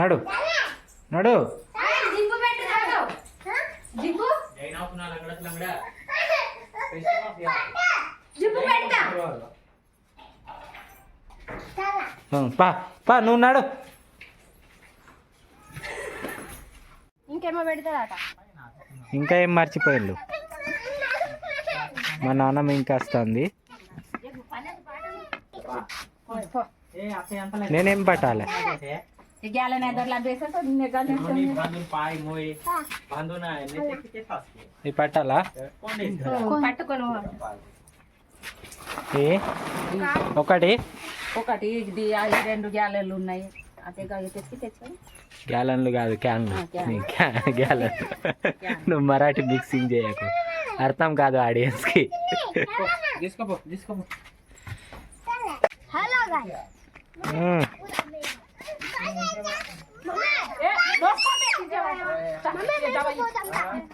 నడు నడు. పా పా నువ్వు నడు. ఇంకేమో పెడతారట. ఇంకా ఏం మర్చిపోయిండు మా నాన్నమ్మ. ఇంకా వస్తుంది. నేనేం పట్టాలి? పట్టాలా? ఏ ఒకటి ఒకటి ఇది 2 గ్యాలన్లు ఉన్నాయి. అదే తెచ్చి గ్యాలన్లు కాదు క్యాన్లు. గ్యాలన్ నువ్వు మరాఠీ మిక్సింగ్ చేయకు, అర్థం కాదు ఆడియన్స్ కి.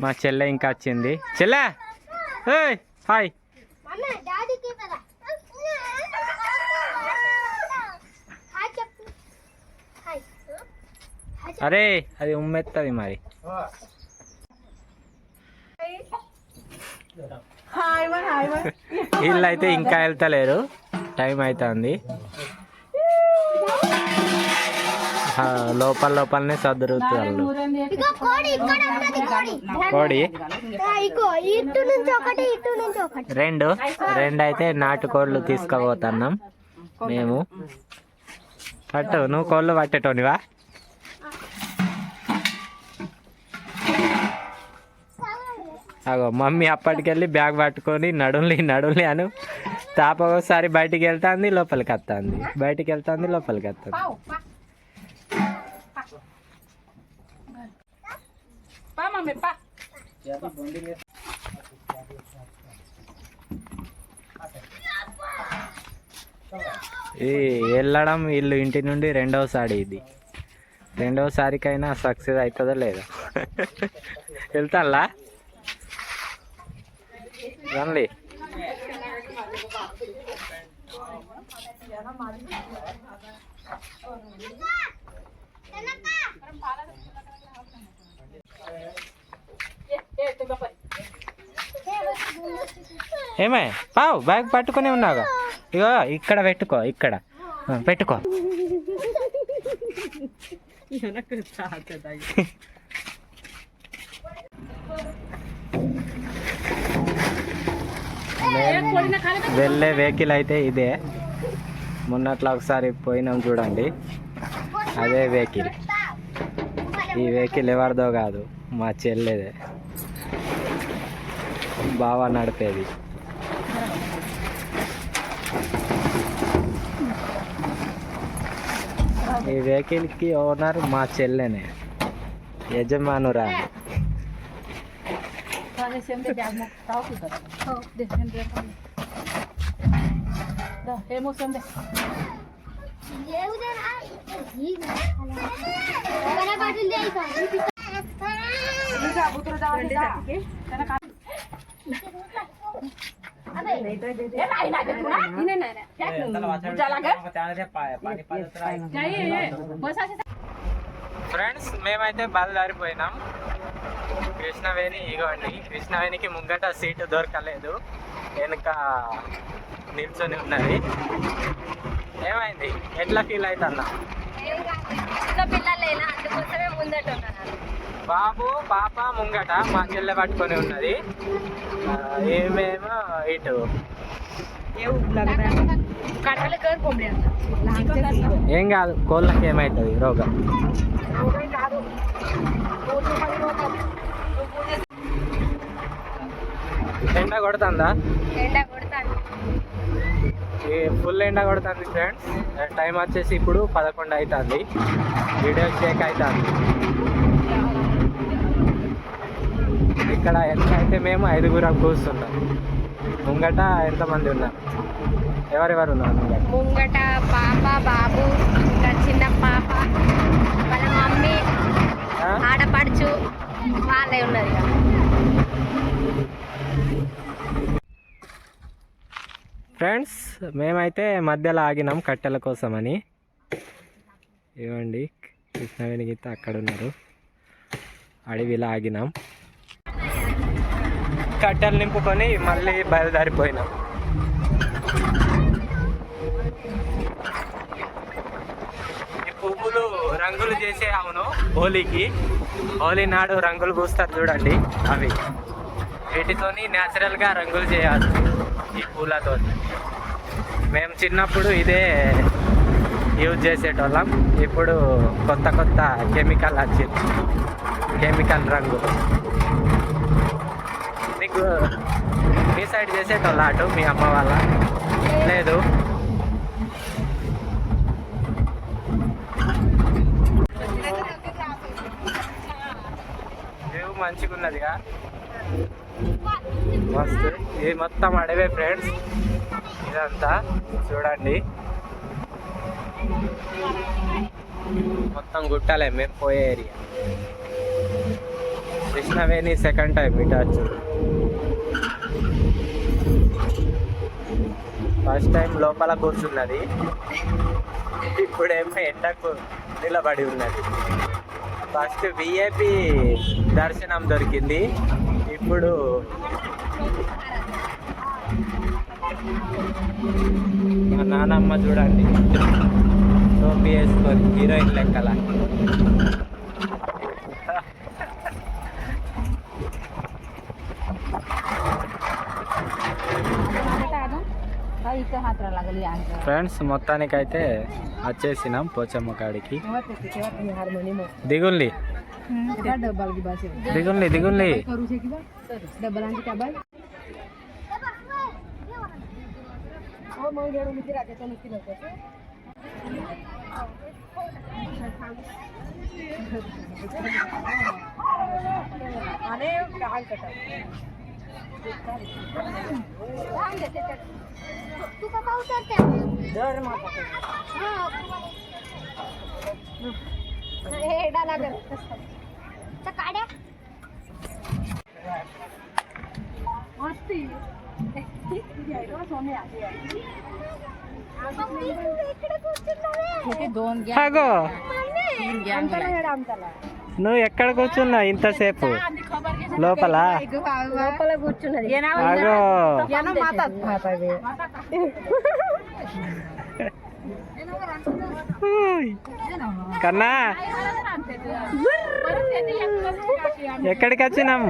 మా చెల్లె ఇంకా వచ్చింది. చెల్లె హాయ్. అరే అది ఉమ్మెత్తది మరి. వీళ్ళు అయితే ఇంకా వెళ్తలేరు, టైం అవుతుంది. లోపలనే సదురుతారు. కోడి రెండు అయితే నాటుకోళ్ళు తీసుకుపోతున్నాం మేము. పట్టు, నువ్వు కోళ్ళు పట్టేటోనివా? అగో మమ్మీ అప్పటికెళ్ళి బ్యాగ్ పట్టుకొని నడుంలి అను తాప ఒకసారి బయటికి వెళ్తుంది, లోపలికి వస్తుంది, బయటికి వెళ్తుంది, లోపలికి వస్తుంది. ఈ వెళ్ళడం వీళ్ళు ఇంటి నుండి రెండవసారి. ఇది రెండవసారికైనా సక్సెస్ అవుతుందో లేదో. వెళ్తాలా రండి. ఏమే పావు బ్యాగ్ పట్టుకుని ఉన్నాగా. ఇగో ఇక్కడ పెట్టుకో, ఇక్కడ పెట్టుకో. వెళ్ళే వెహికల్ అయితే ఇదే. మొన్నట్లా ఒకసారి పోయినాం చూడండి, అదే వెహికల్. ఈ వెహికల్ ఎవరిదో కాదు, మా చెల్లెదే, బాగా నడిపేది. ఈ వెహికల్కి ఓనర్ మా చెల్లెనే, యజమానురా. ఫ్రెండ్స్ మేమైతే బయలుదేరిపోయినాం కృష్ణవేణి. ఇగోండి కృష్ణవేణికి ముంగట సీటు దొరకలేదు, వెనుక నిల్చొని ఉన్నది. ఏమైంది, ఎట్లా ఫీల్ అవుతున్నా? బాబు పాప ముంగట, మా చెల్లె పట్టుకొని ఉన్నది. ఏమేమో ఇటు ఏం కాదు, కోళ్ళకి ఏమవుతుంది రోగం. ఎండ కొడుతుందా? ఫుల్ ఎండ కొడుతుంది ఫ్రెండ్స్. టైం వచ్చేసి ఇప్పుడు 11 అవుతుంది. వీడియో షేక్ అవుతుంది. ఇక్కడ ఎంత అయితే మేము 5గురం కూర్చున్నాం. ముంగట ఎంతమంది ఉన్నారు? ఎవరెవరు ఉన్నారు ముంగట? పాప, బాబు, ఇంకా చిన్న పాప, వాళ్ళ మమ్మీ, ఆడపడుచు, వాళ్ళే ఉన్నారు. ఫ్రెండ్స్ మేమైతే మధ్యలో ఆగినాం కట్టెల కోసమని. ఇవ్వండి కృష్ణవేణి గీత అక్కడ ఉన్నారు. అడవిలో ఆగినాం, కట్టెలు నింపుకొని మళ్ళీ బయలుదేరిపోయినాం. ఈ పువ్వులు రంగులు చేసే అవును హోలీకి. హోలీ నాడు రంగులు పూస్తారు చూడండి, అవి వీటితోని న్యాచురల్గా రంగులు చేయవచ్చు ఈ పూలతో. మేము చిన్నప్పుడు ఇదే యూజ్ చేసేటోళ్ళం. ఇప్పుడు కొత్త కొత్త కెమికల్ వచ్చింది, కెమికల్ రంగులు. మీకు మీ సైడ్ చేసేటోళ్ళ అటు మీ అమ్మ వాళ్ళ? లేదు. వ్యూ మంచిగా ఉన్నదిగా, మస్తు. ఇది మొత్తం అడవే ఫ్రెండ్స్, ఇదంతా చూడండి మొత్తం గుట్టలే మేము పోయే ఏరియా. కృష్ణవేణి సెకండ్ టైం ఇటు వచ్చు. ఫస్ట్ టైం లోపల కూర్చున్నది, ఇప్పుడేమో ఎండకు నిలబడి ఉన్నది. ఫస్ట్ విఐపి దర్శనం దొరికింది, ఇప్పుడు మా నానమ్మ చూడండి టోపీ వేసుకొని హీరోయిన్ లెక్కల. ఫ్రెండ్స్ మొత్తానికైతే వచ్చేసినాం పోచమ్మ కాడికి. దిగుండి దిగుండి దిగుండి. నువ్వు ఎక్కడ కూర్చున్నావు ఇంతసేపు? లోపల కూర్చున్నది కన్నా. ఎక్కడికి వచ్చినాం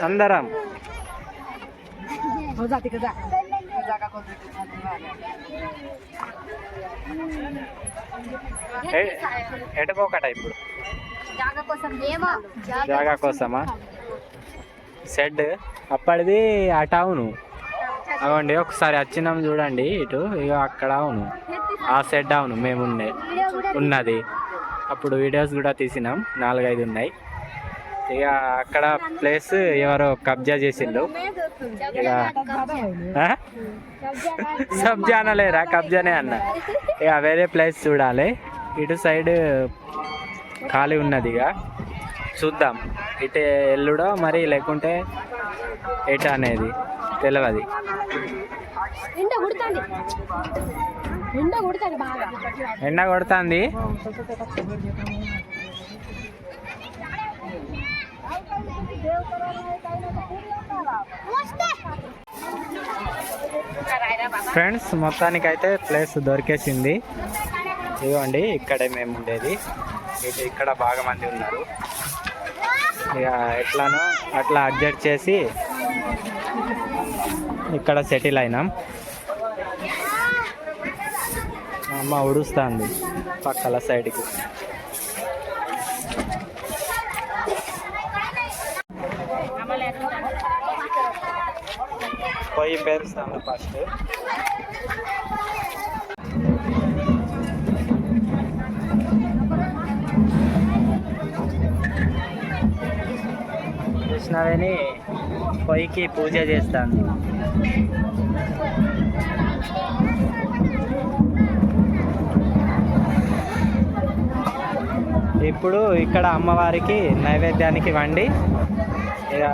అందరం? ఎటుపోకట ఇప్పుడు? జాగా కోసమా? షెడ్ అప్పటిది ఆ టౌను. అవండి ఒకసారి వచ్చినాం చూడండి ఇటు, ఇక అక్కడ అవును ఆ షెడ్ అవును మేము ఉన్నది. అప్పుడు వీడియోస్ కూడా తీసినాం, 4-5 ఉన్నాయి. ఇక అక్కడ ప్లేస్ ఎవరో కబ్జా చేసిండు. ఇక సబ్జానా లేరా, కబ్జానే అన్న. ఇక వేరే ప్లేస్ చూడాలి. ఇటు సైడ్ ఖాళీ ఉన్నది, ఇక చూద్దాం. ఇటు ఎల్లుడో మరి లేకుంటే ఎటు అనేది తెలియదు. ఎండ కొడుతుంది. ఫ్రెండ్స్ మొత్తానికైతే ప్లేస్ దొరికేసింది. ఇదిగోండి ఇక్కడే మేము ఉండేది. ఇక్కడ బాగా మంది ఉన్నారు. ఇక ఎట్లానో అట్లా అడ్జస్ట్ చేసి ఇక్కడ సెటిల్ అయినాం. మా అమ్మ ఉడుస్తుంది పక్కల సైడ్కి. పొయ్యి పేరుస్తాను ఫస్ట్. కృష్ణవేణి పొయ్యికి పూజ చేస్తాను. ఇప్పుడు ఇక్కడ అమ్మవారికి నైవేద్యానికి వండి ఇక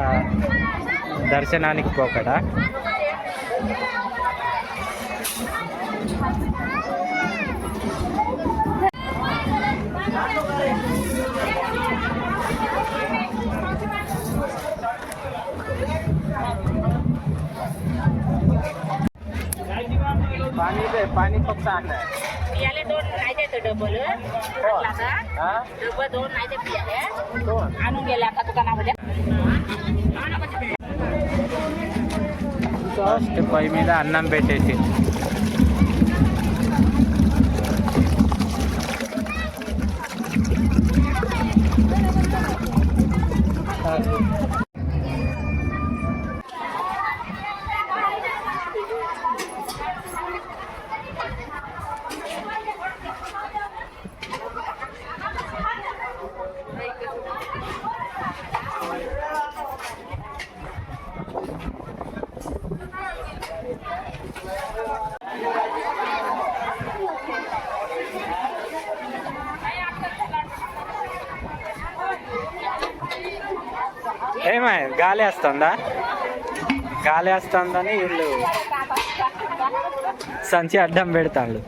దర్శనానికి పోకట. पाणी फक्त आणलं पियाले 2 नाही देतो डबल डबल 2 नाही दे पियाले आणून गेले आता दुकानामध्ये ఫస్ట్ పొయ్యి మీద అన్నం పెట్టేసి ఏమై గాలి వస్తుందా గాలి వస్తుందని వీళ్ళు సంచి అడ్డం పెడతాళ్ళు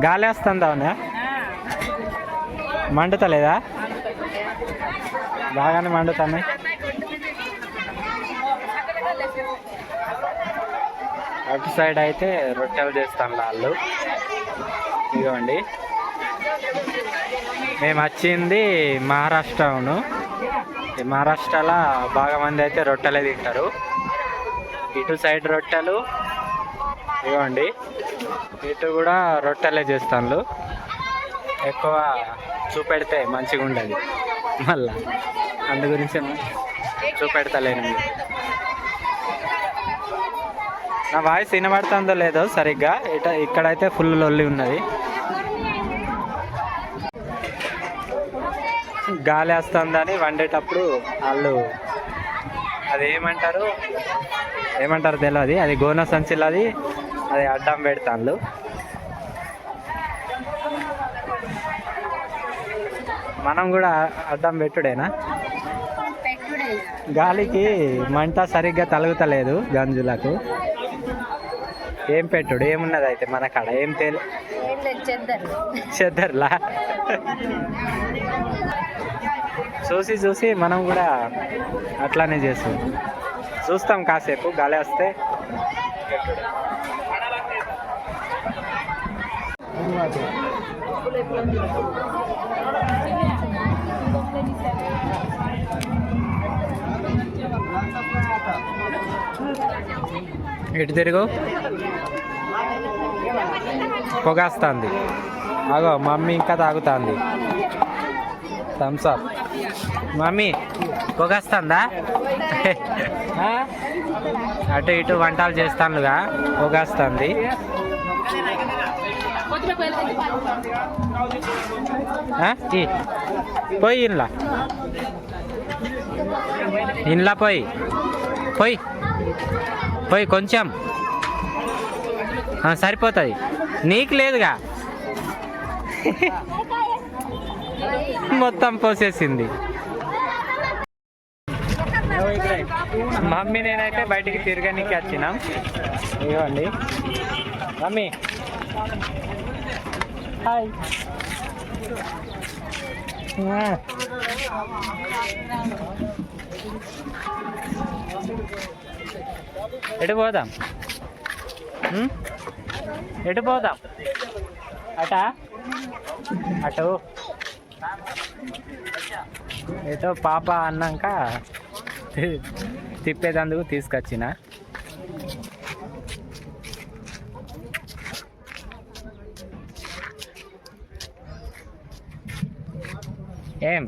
గాలి వస్తుందా అవునా మండుతలేదా బాగానే మండుతున్నాయి అటు సైడ్ అయితే రొట్టెలు చేస్తాం వాళ్ళు ఇదిగోండి మేము వచ్చింది మహారాష్ట్రను మహారాష్ట్రలో బాగా మంది అయితే రొట్టెలే తింటారు ఇటు సైడ్ రొట్టెలు ఇవ్వండి ఇటు కూడా రొట్టెలే చేస్తాను ఎక్కువ చూపెడితే మంచిగా ఉండదు మళ్ళా అందు గురించి చూపెడతలేను నా వాయిస్ వినబడుతుందో లేదో సరిగ్గా ఇక్కడైతే ఫుల్ లొల్లి ఉన్నది గాలి వస్తుందని వండేటప్పుడు వాళ్ళు అది ఏమంటారు తెలియదు అది గోన సంచిలది అది అడ్డం పెడతాను మనం కూడా అడ్డం పెట్టుడేనా గాలికి మంట సరిగ్గా తలుగుతలేదు గంజులకు ఏం పెట్టుడు ఏమున్నది అయితే మన కాడ ఏం చెద్దర్లా చూసి మనం కూడా అట్లానే చేస్తాం చూస్తాం కాసేపు గాలి వస్తే ఎటు తిరుగు పొగేస్తుంది అగో మమ్మీ ఇంకా తాగుతుంది థమ్స్అప్ మమ్మీ పొగేస్తుందా అటు ఇటు వంటలు చేస్తానుగా పొగేస్తుంది పోయి ఇంట్లో పోయి కొంచెం సరిపోతుంది నీకు లేదుగా మొత్తం పోసేసింది మమ్మీ నేనైతే బయటికి తిరగడానికి వచ్చినాం ఇవ్వండి మమ్మీ హాయ్ ఎటు పోదాం అటు ఏదో పాప అన్నాక తిప్పేదందుకు తీసుకొచ్చిన ఏం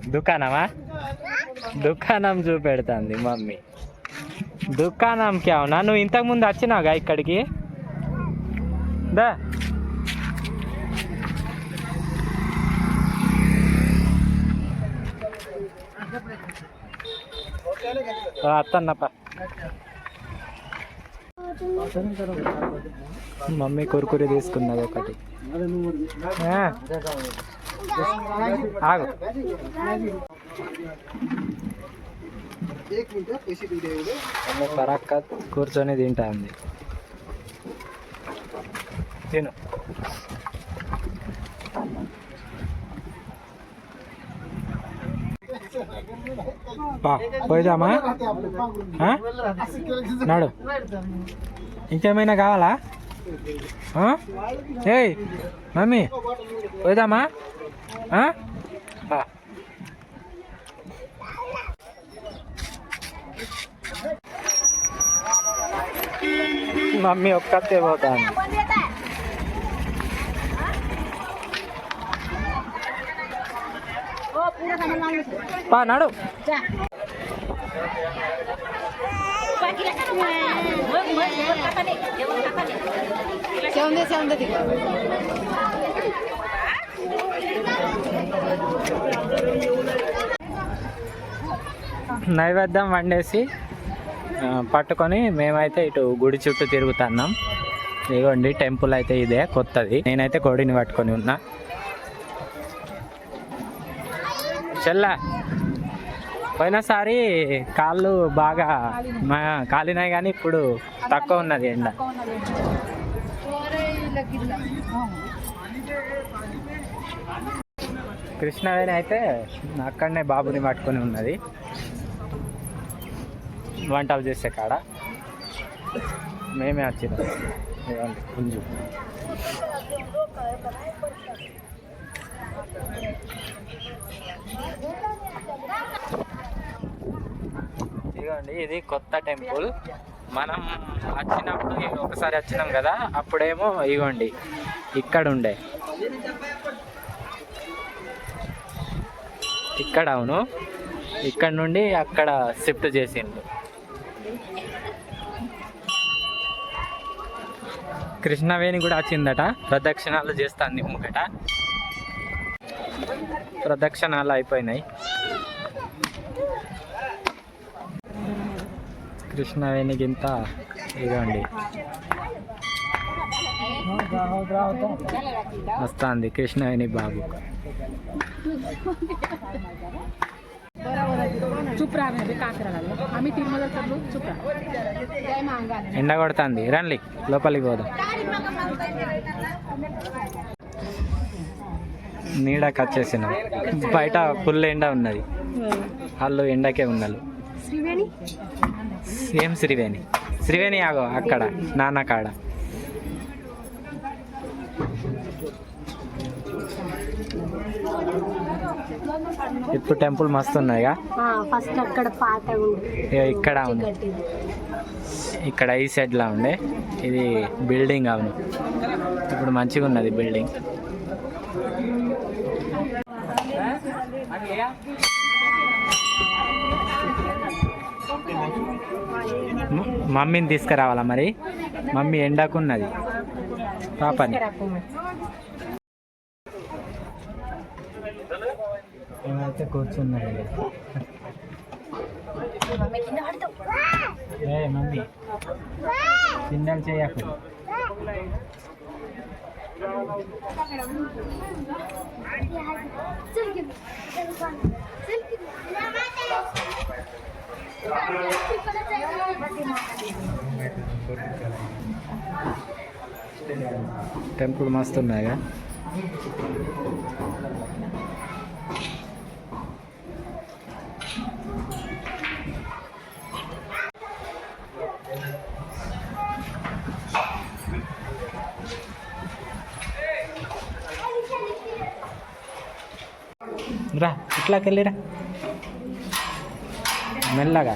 దుకాణం చూపెడుతుంది మమ్మీ దుకాణంకి అవునా నువ్వు ఇంతకుముందు వచ్చినావుగా ఇక్కడికి దా అత్తన్నప్ప మమ్మీ కురుకురి తీసుకున్నది ఒకటి ఆగు పరక్క కూర్చొని తింటా ఉంది తిను పోయిదామా నాడు ఇంకేమైనా కావాలా ఏయ్ మమ్మీ పోదామా? మమ్మీ ఒక్కతే పోతాను. పా నాడు. నైవేద్యం వండేసి పట్టుకొని మేమైతే ఇటు గుడి చుట్టూ తిరుగుతున్నాం. ఇదిగోండి టెంపుల్ అయితే ఇదే కొత్తది. నేనైతే కోడిని పట్టుకొని ఉన్నా. చెల్లా పోయినసారి కాళ్ళు బాగా కాలినాయి కానీ ఇప్పుడు తక్కువ ఉన్నది ఎండ. కృష్ణవేణి అయితే అక్కడనే బాబుని పట్టుకొని ఉన్నది వంటలు చేసే కాడ. మేమే వచ్చినాం. పుంజు ఇదిగోండి, ఇది కొత్త టెంపుల్. మనం వచ్చినప్పుడు ఒకసారి వచ్చినాం కదా, అప్పుడేమో ఇదిగోండి ఇక్కడ ఉండే, ఇక్కడ అవును, ఇక్కడ నుండి అక్కడ షిఫ్ట్ చేసిండు. కృష్ణవేణి కూడా వచ్చిందట, ప్రదక్షిణాలు చేస్తాంది ముంగట. ప్రదక్షిణాలు అయిపోయినాయి. కృష్ణవేణి గింత ఇదండి వస్తుంది కృష్ణవేణి బాబు. ఎండ కొడుతుంది, రండి లోపలికి పోదాం. నీడకి వచ్చేసినాం. బయట ఫుల్ ఎండ ఉన్నది, వాళ్ళు ఎండకే ఉన్నారు. ఏం శ్రీవేణి? శ్రీవేణి ఆగో అక్కడ నాన్న కాడ. ఇప్పుడు టెంపుల్ మస్తు ఉన్నాయిగా. ఫస్ట్ అక్కడ పాత ఇక్కడ ఉంది, ఇక్కడ ఈ సైడ్ లా ఉండే. ఇది బిల్డింగ్ అవును, ఇప్పుడు మంచిగా ఉన్నది బిల్డింగ్. మమ్మీని తీసుకురావాలా మరి? మమ్మీ ఎండకున్నది పాపని. ఏమైతే కూర్చున్నది. ఏ మమ్మీ కిందలు చేయకు. టెంపుల్ మస్తు ఉన్నాయిగా. రా ఇట్లాకి వెళ్ళిరా మెల్లగా.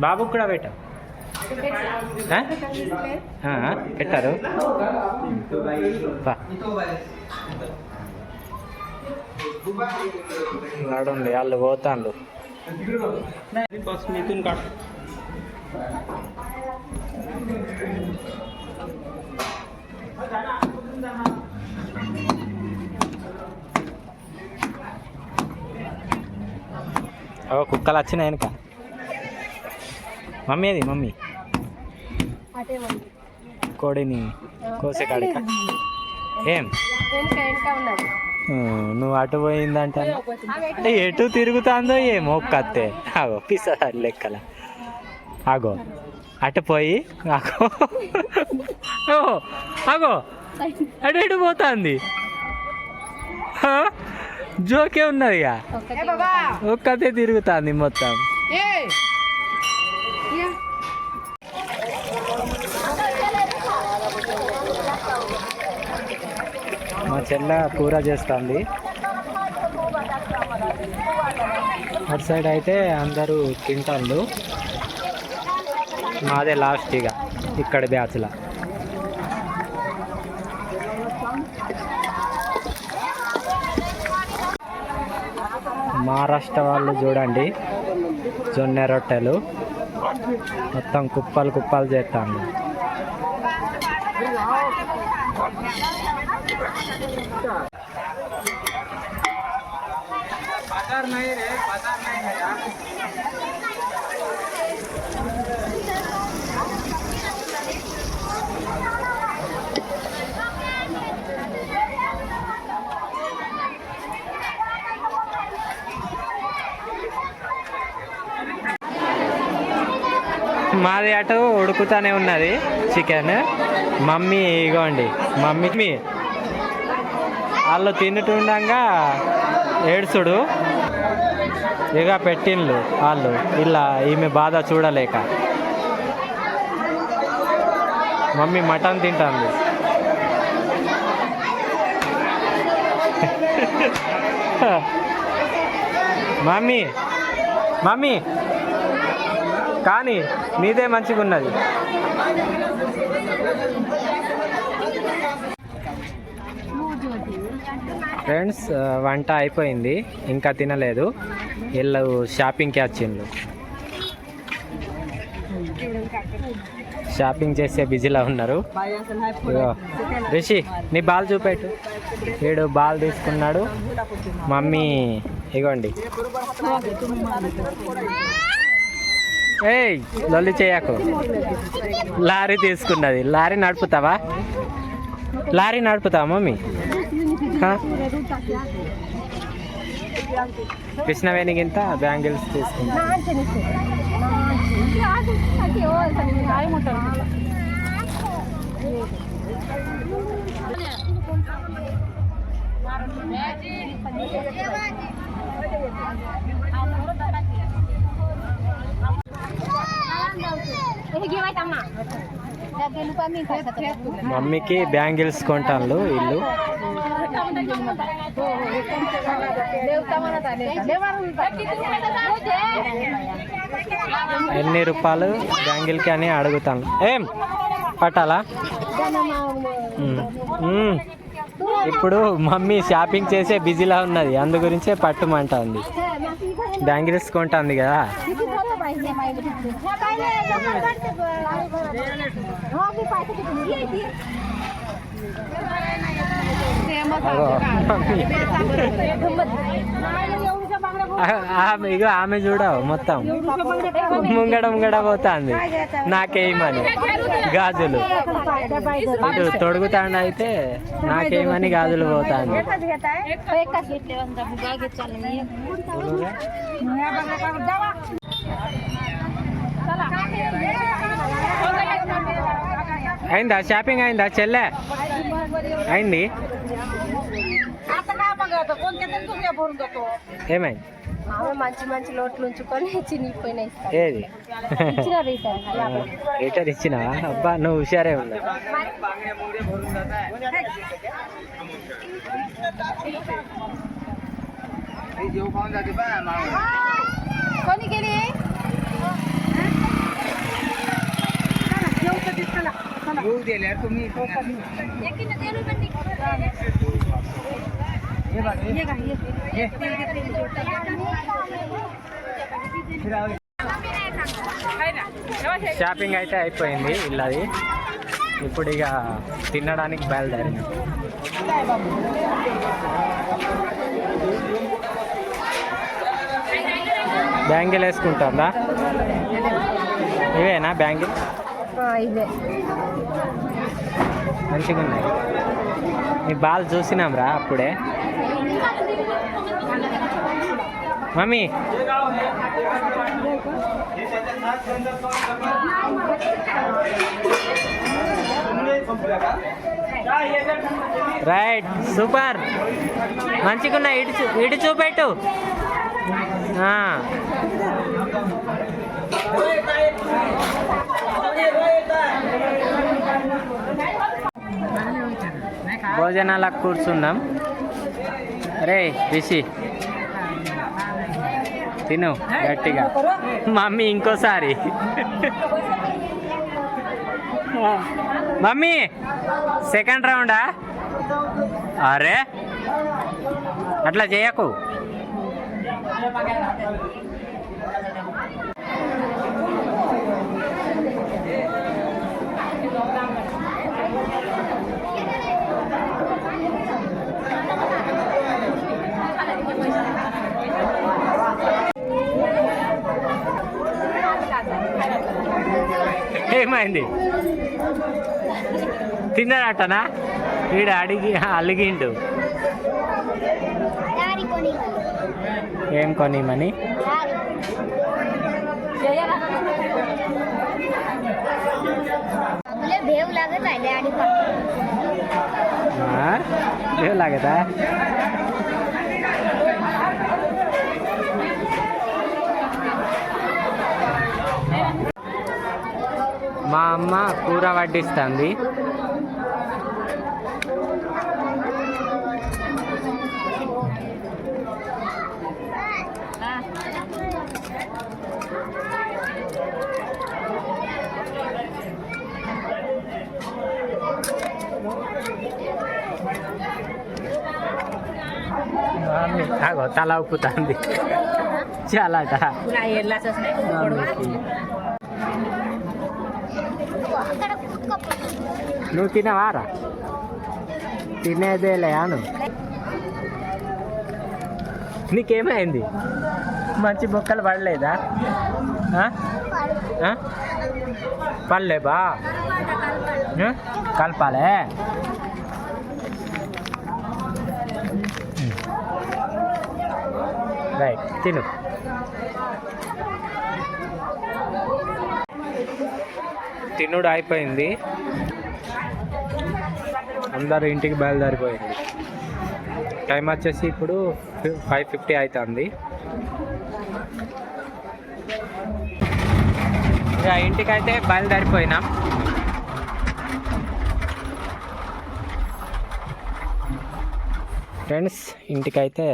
బాబు కూడా పెట్టా పెట్టారు. నడుండి వాళ్ళు పోతాండు. కుక్కలు వచ్చినాయి వెనక. మమ్మీ అది మమ్మీ కోడిని కోసే కాడిక. ఏం నువ్వు అటు పోయిందంట, ఎటు తిరుగుతుందో ఏమో కత్తే. ఆగో పిసా లెక్కల. ఆగో అటు పోయి ఆగో ఆగో అటు ఇటు పోతుంది. జోకే ఉన్నది ఇక, ఒక్కతే తిరుగుతుంది మొత్తం. మా చెల్ల కూర చేస్తుంది. అటు సైడ్ అయితే అందరూ తింటాళ్ళు. మాదే లాస్ట్ ఇక ఇక్కడ బ్యాచ్లా. మహారాష్ట్ర వాళ్ళు చూడండి, జొన్న రొట్టెలు మొత్తం కుప్పలు కుప్పలు చేస్తాను. మాది అటు ఉడుకుతానే ఉన్నది చికెన్. మమ్మీ ఇగోండి, మమ్మీ వాళ్ళు తింటుండగా ఏడ్చుడు ఇక పెట్టిండ్లు వాళ్ళు. ఇలా ఈమె బాధ చూడలేక మమ్మీ మటన్ తింటుంది. మమ్మీ మమ్మీ కానీ నీదే మంచిగా ఉన్నది. ఫ్రెండ్స్, వంట అయిపోయింది, ఇంకా తినలేదు. వీళ్ళు షాపింగ్కి వచ్చిండ్రు. షాపింగ్ చేసే బిజీలో ఉన్నారు. ఇగో రిషి, నీ బాల్ చూపెట్టు. వీడు బాల్ తీసుకున్నాడు. మమ్మీ ఇగోండి, ఏయ్ లొల్లి చేయకు. లారీ తీసుకున్నది. లారీ నడుపుతావా? లారీ నడుపుతావా మమ్మీ? కృష్ణవేణికింత బ్యాంగిల్స్ తీసుకున్నా. మమ్మీకి బ్యాంగిల్స్ కొంటాను ఇల్లు. ఎన్ని రూపాయలు బ్యాంగిల్కి అని అడుగుతాను. ఏం పట్టాలా? ఇప్పుడు మమ్మీ షాపింగ్ చేసే బిజీలా ఉన్నది, అందు గురించే పట్టుమంటుంది. బ్యాంగిల్స్ కొంటుంది కదా. ఇగో ఆమె చూడవు మొత్తం ముంగడ పోతుంది. నాకేమని గాజులు ఇటు తొడుగుతాండ అయితే నాకేమని గాజులు పోతాను. అయిందా షాపింగ్? అయిందా చెల్లె? అయింది. ఏమైంది? మంచి మంచి లోట్లు ఉంచుకొని చినిగిపోయినాయి. ఏది లీటర్ ఇచ్చినావా? అబ్బా నువ్వు హుషారే ఉన్నా. షాపింగ్ అయితే అయిపోయింది ఇల్లది. ఇప్పుడు ఇక తినడానికి బయలుదేరిన. బ్యాంగిల్ వేసుకుంటుందా? ఇవేనా బ్యాంగిల్? ఇవే మంచిగా ఉన్నాయి. నీ బాల్ చూసినాం రా అప్పుడే. మమ్మీ రైట్ సూపర్ మంచిగున్నా ఇటు చూపెట్టు భోజనాలకు కూర్చుందాం. అరే రిషి తిను గట్టిగా. మమ్మీ ఇంకోసారి. మమ్మీ సెకండ్ రౌండా? అరే అట్లా చేయకు. ఏమైంది? తిన్నాడటనా? వీడు అలిగిండు. ఏం కొనిమని? बेव लागत आहे डॅडी बेव लागत आहे. మా అమ్మ కూర వడ్డిస్తుంది. అగో తల ఉప్పుతుంది చాలాట. నువ్వు తినవారా? తినేదేలే అను. నీకేమైంది? మంచి బొక్కలు పడలేదా? పడలేబా? కలపాలే. రైట్ తిను. తినుడు అయిపోయింది. అందరూ ఇంటికి బయలుదేరిపోయింది. టైం వచ్చేసి ఇప్పుడు 5:50 అవుతుంది. ఇక ఇంటికైతే బయలుదేరిపోయినాం. ఫ్రెండ్స్ ఇంటికైతే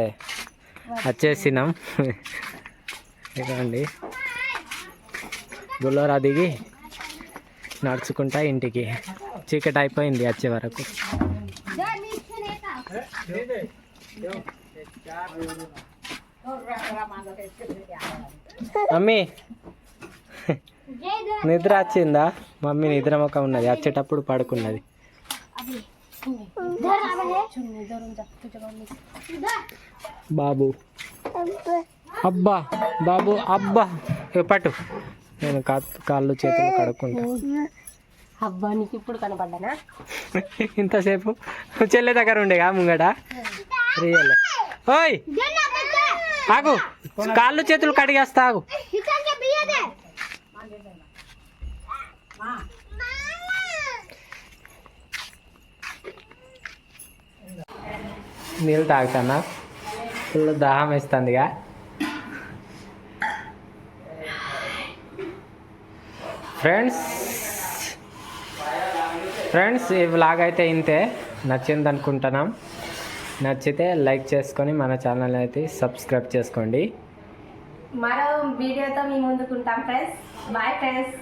వచ్చేసినాం. ఇదండి బుల్లోరా దిగి నడుచుకుంటా ఇంటికి. చీకటి అయిపోయింది వచ్చే వరకు. మమ్మీ నిద్ర వచ్చిందా? మమ్మీ నిద్ర మొక్క ఉన్నది. వచ్చేటప్పుడు పడుకున్నది. బాబు అబ్బా బాబు అబ్బా పట్టు. నేను కాళ్ళు చేతులు కడుక్కుంటా. అబ్బా నీకు ఇప్పుడు కనపడ్డానా? ఇంతసేపు చెల్లె దగ్గర ఉండేగా ముంగట. రియల్ ఓయ్ ఆగు, కాళ్ళు చేతులు కడిగేస్తా ఆగు. నీళ్ళు తాగుతానా? ఫుల్ దాహం వేస్తుందిగా. ఫ్రెండ్స్ ఈ వ్లాగ్ అయితే ఇంతే. నచ్చింది అనుకుంటున్నాం. నచ్చితే లైక్ చేసుకొని మన ఛానల్ అయితే సబ్స్క్రైబ్ చేసుకోండి. మరో వీడియోతో మీ ముందుకుంటాం ఫ్రెండ్స్. Bye friends.